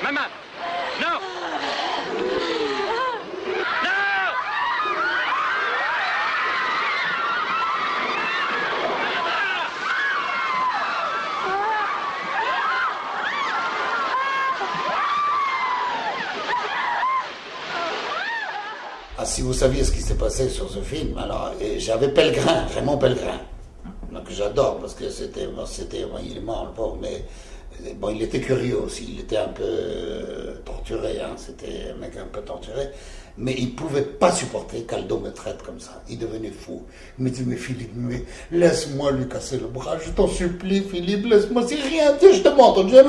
Maman! Non! Non! Ah, si vous saviez ce qui s'est passé sur ce film, alors j'avais Pellegrin, Raymond Pellegrin, que j'adore parce que c'était, bon, il est mort le pauvre, mais bon, il était curieux aussi, il était un peu torturé, hein, c'était un mec un peu torturé, mais il pouvait pas supporter qu'Aldo me traite comme ça, il devenait fou. Il me dit, mais Philippe, mais laisse-moi lui casser le bras, je t'en supplie Philippe, laisse-moi, c'est rien, tiens, je te montre, je dis, non,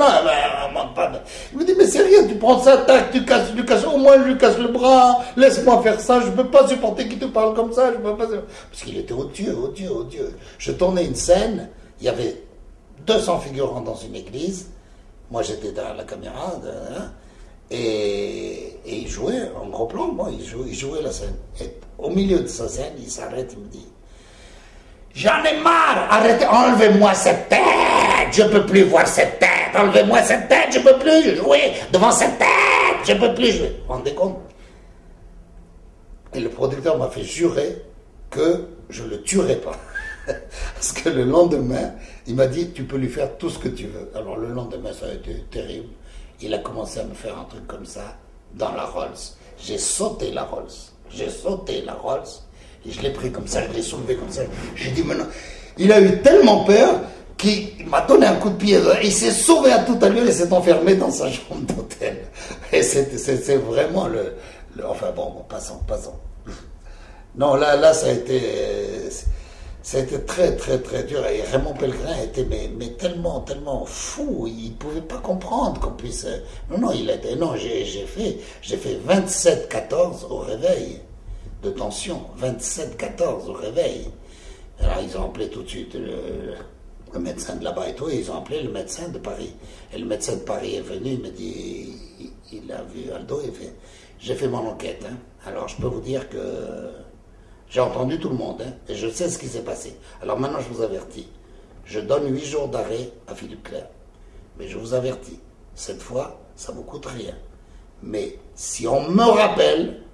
pas. Il me dit, mais c'est rien, tu prends ça, tac, tu casses, au moins je lui casse le bras, laisse-moi faire ça, je peux pas supporter qu'il te parle comme ça, je peux pas, parce qu'il était odieux. Je tournais une scène, il y avait 200 figurants dans une église, moi j'étais derrière la caméra, hein, et il jouait en gros plan, bon, il jouait la scène. Et au milieu de sa scène, il s'arrête, il me dit, j'en ai marre, arrêtez, enlevez-moi cette tête, je peux plus voir cette tête, enlevez-moi cette tête, je peux plus jouer devant cette tête, je peux plus jouer. Vous vous rendez compte? Et le producteur m'a fait jurer que je le tuerais pas. Parce que le lendemain, il m'a dit, tu peux lui faire tout ce que tu veux. Alors le lendemain, ça a été terrible. Il a commencé à me faire un truc comme ça dans la Rolls. J'ai sauté la Rolls. Et je l'ai pris comme ça, je l'ai soulevé comme ça. J'ai dit, maintenant, il a eu tellement peur qu'il m'a donné un coup de pied. Il s'est sauvé à toute allure et s'est enfermé dans sa chambre d'hôtel. Et c'est vraiment enfin bon, passons. Non, là, ça a été très dur. Et Raymond Pellegrin était mais tellement fou, il ne pouvait pas comprendre qu'on puisse. Non, j'ai fait 27-14 au réveil de tension, 27-14 au réveil. Alors ils ont appelé tout de suite le médecin de là-bas et tout, et ils ont appelé le médecin de Paris. Et le médecin de Paris est venu, il me dit, il a vu Aldo, il fait, j'ai fait mon enquête, hein. Alors je peux vous dire que j'ai entendu tout le monde, hein, et je sais ce qui s'est passé. Alors maintenant, je vous avertis. Je donne 8 jours d'arrêt à Philippe Clair. Mais je vous avertis, cette fois, ça ne vous coûte rien. Mais si on me rappelle,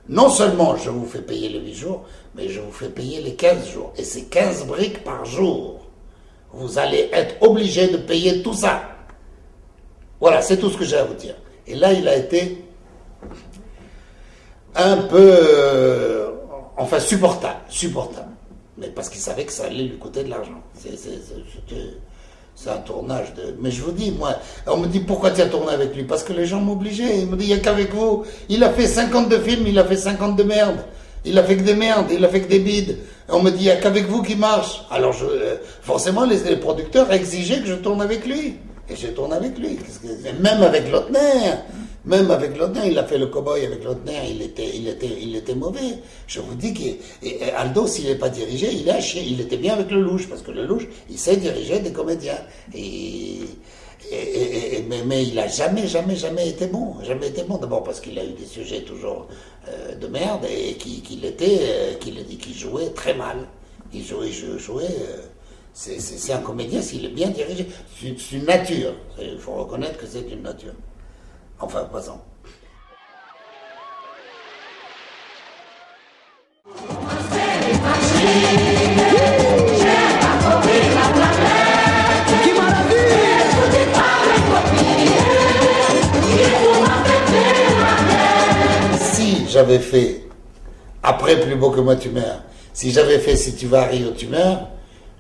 non seulement je vous fais payer les 8 jours, mais je vous fais payer les 15 jours. Et c'est 15 briques par jour. Vous allez être obligé de payer tout ça. Voilà, c'est tout ce que j'ai à vous dire. Et là, il a été un peu... enfin, supportable. Mais parce qu'il savait que ça allait lui coûter de l'argent. C'est un tournage de... Mais je vous dis, moi, on me dit, pourquoi tu as tourné avec lui? Parce que les gens m'obligeaient. Ils me disent, il n'y a qu'avec vous. Il a fait 52 films, il a fait 50 de merde. Il a fait que des merdes, il a fait que des bides. Et on me dit, il n'y a qu'avec vous qui marche. Alors, forcément, les producteurs exigeaient que je tourne avec lui. Et je tourne avec lui. Même avec Lautner. Il a fait le cow-boy avec Lautner, il était mauvais. Je vous dis qu'Aldo, s'il n'est pas dirigé, il est à chier. Il était bien avec le Louche, parce que le Louche, il sait diriger des comédiens. Mais il n'a jamais été bon. D'abord parce qu'il a eu des sujets toujours de merde et qu'il jouait très mal. Il jouait. C'est un comédien s'il est bien dirigé. C'est une nature. Il faut reconnaître que c'est une nature. Enfin, passons. Si j'avais fait après Plus beau que moi tu meurs, si j'avais fait Si tu vas à Rio tu meurs,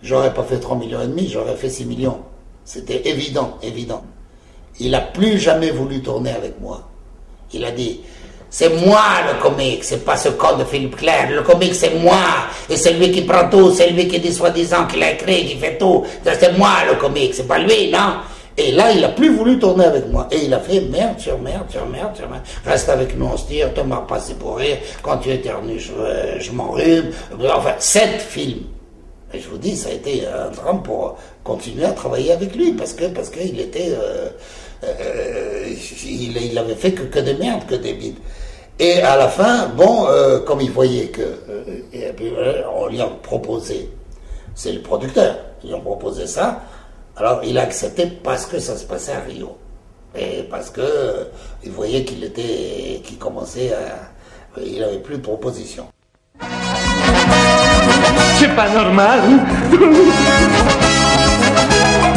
j'aurais pas fait 3,5 millions, j'aurais fait 6 millions. C'était évident. Il n'a plus jamais voulu tourner avec moi. Il a dit, c'est moi le comique, c'est pas ce con de Philippe Clair. Le comique, c'est moi. Et c'est lui qui prend tout, c'est lui qui dit soi-disant qu'il a écrit, qui fait tout. C'est moi le comique, c'est pas lui, non? Et là, il n'a plus voulu tourner avec moi. Et il a fait merde sur merde. Reste avec nous, on se tire, te marre pas, c'est pour rire. Quand tu éternues, je m'enrhume. Enfin, 7 films. Et je vous dis, ça a été un drame pour continuer à travailler avec lui, parce qu'il était... il avait fait que des merdes, que des bides. Et à la fin, bon, comme il voyait que... et puis, on lui a proposé, c'est le producteur, ils lui ont proposé ça, alors il a accepté parce que ça se passait à Rio. Et parce que il voyait qu'il commençait à... Il n'avait plus de propositions. C'est pas normal.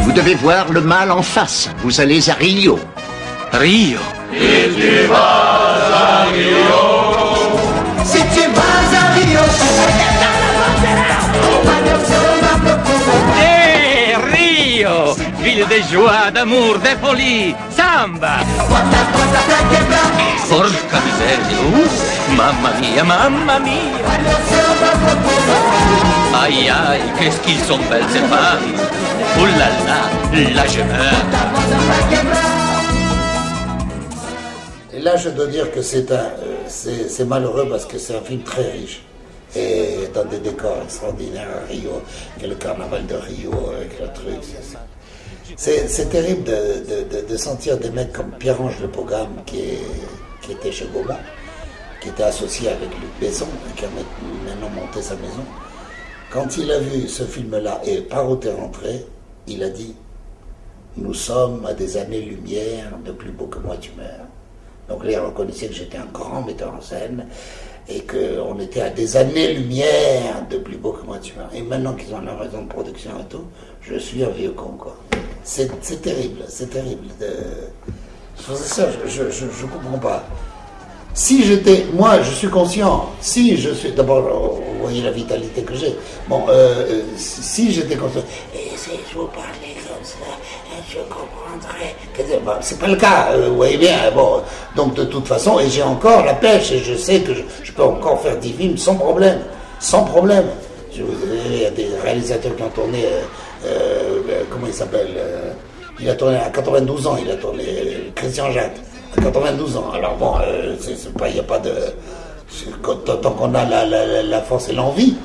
Vous devez voir le mal en face. Vous allez à Rio. Rio. Si tu vas à Rio, si tu vas à Rio, Eh, Rio, ville de joie, d'amour, de folie, samba. Porca miseria, mamma mia, mamma mia. Aïe aïe, qu'est-ce qu'ils sont belles ces femmes. Oh là là je meurs. Et là, je dois dire que c'est malheureux parce que c'est un film très riche. Et dans des décors extraordinaires à Rio, il y a le carnaval de Rio avec le truc. C'est terrible de sentir des mecs comme Pierre-Ange Le Pogam, qui était chez Gaumont, qui était associé avec Luc Besson, et qui a maintenant monté sa maison. Quand il a vu ce film-là et par où t'es rentré, il a dit « Nous sommes à des années-lumière de Plus beau que moi tu meurs ». Donc là, il reconnaissait que j'étais un grand metteur en scène et qu'on était à des années-lumière de Plus beau que moi tu meurs. Et maintenant qu'ils ont la raison de production et tout, je suis un vieux con, quoi. C'est terrible, c'est terrible. C'est ça, je comprends pas. Si j'étais, moi je suis conscient, si je suis, d'abord vous voyez la vitalité que j'ai, bon, si j'étais conscient, et si je vous parlais comme ça, je comprendrais, bon, c'est pas le cas, vous voyez bien, bon, donc de toute façon, et j'ai encore la pêche, et je sais que je peux encore faire 10 films sans problème, sans problème. Il y a des réalisateurs qui ont tourné, comment il s'appelle, il a tourné à 92 ans, il a tourné Christian Jacques. À 92 ans. Alors bon, il n'y a pas de... Tant qu'on a la force et l'envie,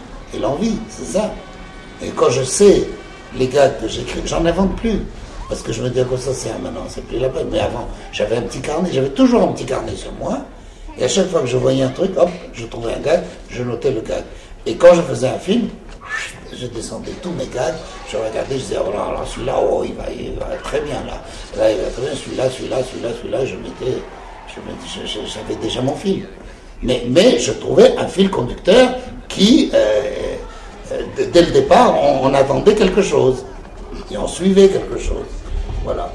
c'est ça. Et quand je sais les gars que j'écris, j'en invente plus. Parce que je me dis, comme ça, maintenant, c'est plus la peine. Mais avant, j'avais un petit carnet, j'avais toujours un petit carnet sur moi. Et à chaque fois que je voyais un truc, hop, je trouvais un gag, je notais le gag. Et quand je faisais un film, je descendais tous mes gags, je regardais, je disais, oh là, là celui-là, oh, il va très bien là. Là, il va très bien, celui-là, j'avais déjà mon film. Mais je trouvais un fil conducteur qui, dès le départ, on attendait quelque chose. Et on suivait quelque chose. Voilà.